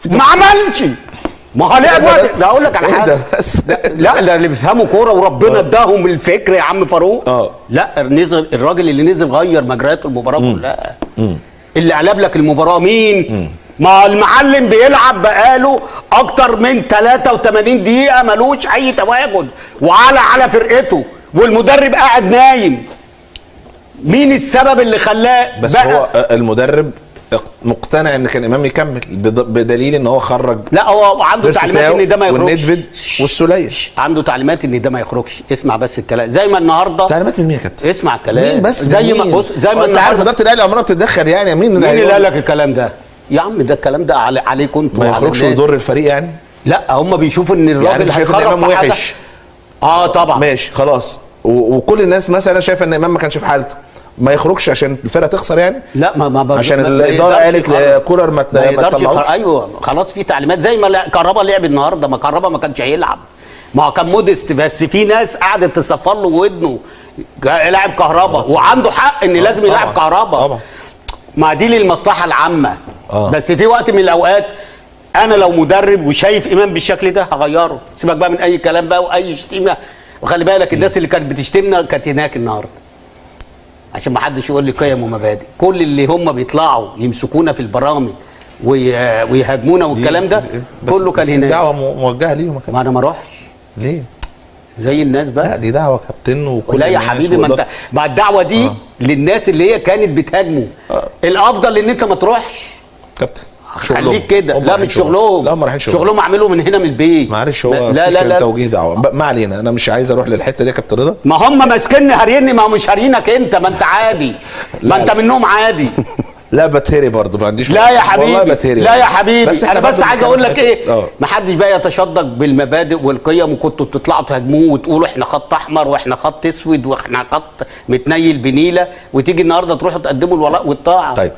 ما عملش. ما هو لعب وقت ده. اقول لك على حاجه، لا ده اللي بيفهموا كوره وربنا اداهم الفكر يا عم فاروق. لا نزل الراجل اللي نزل غير مجريات المباراه كلها. اللي قلب لك المباراه مين؟ ما المعلم بيلعب بقاله اكتر من 83 دقيقه ملوش اي تواجد على فرقته، والمدرب قاعد نايم. مين السبب اللي خلاه؟ بس هو المدرب مقتنع ان كان امام يكمل بدليل ان هو خرج. لا هو عنده تعليمات ان ده ما يخرجش، والندفد والسوليه عنده تعليمات ان ده ما يخرجش. اسمع بس الكلام زي ما النهارده. تعليمات من مين يا كابتن؟ اسمع الكلام مين بس؟ زي ما بص زي ما انت عارف اداره الاهلي عمرها بتتدخل يعني. مين اللي قال لك الكلام ده يا عم؟ ده الكلام ده عليكم انتوا، ما يخرجش ويضر الفريق يعني. لا هم بيشوفوا ان الراجل يعني هيخرج في حاجه. طبعا ماشي خلاص. وكل الناس مثلا شايفه ان امام ما كانش في حالته، ما يخرجش عشان الفرقه تخسر يعني. لا ما عشان الاداره قالت لكولر ما تطلعوش. ايوه خلاص في تعليمات زي ما كهربا لعب النهارده. ما كهربا ما كانش هيلعب، ما هو كان مودست، بس في ناس قعدت تصفر له ودنه لاعب كهربا وعنده حق ان لازم يلعب كهربا طبعا. ما دي للمصلحه العامه. بس في وقت من الاوقات انا لو مدرب وشايف امام بالشكل ده هغيره. سيبك بقى من اي كلام بقى واي شتيمه. وخلي بالك الناس اللي كانت بتشتمنا كانت هناك النهارده، عشان ما حدش يقول لي قيم ومبادئ. كل اللي هم بيطلعوا يمسكونا في البرامج ويهاجمونا والكلام ده كله كان هناك. الدعوه موجهه ليهم. ما انا ما اروحش ليه زي الناس بقى. لا دي دعوه كابتن وكل. لا يا حبيبي، ما انت مع الدعوه دي للناس اللي هي كانت بتهاجمه. الافضل ان انت ما تروحش كابتن. خليك كده. لا مش شغلهم. لا هم رايحين شغلهم اعملوا من هنا من البيت. معلش هو لا توجيه دعوه. ما علينا، انا مش عايز اروح للحته دي يا كابتن رضا. ما هم ماسكني هاريني، ما هو مش هارينك انت، ما انت عادي. ما انت منهم عادي. لا بتهري برضه، ما عنديش. لا يا حبيبي والله بتهري. لا يا حبيبي بس انا بس عايز اقول لك ايه. ما حدش بقى يتشدق بالمبادئ والقيم، وكنتوا بتطلعوا تهاجموه وتقولوا احنا خط احمر واحنا خط اسود واحنا خط متنيل بنيله، وتيجي النهارده تروحوا تقدموا الولاء والطاعه. طيب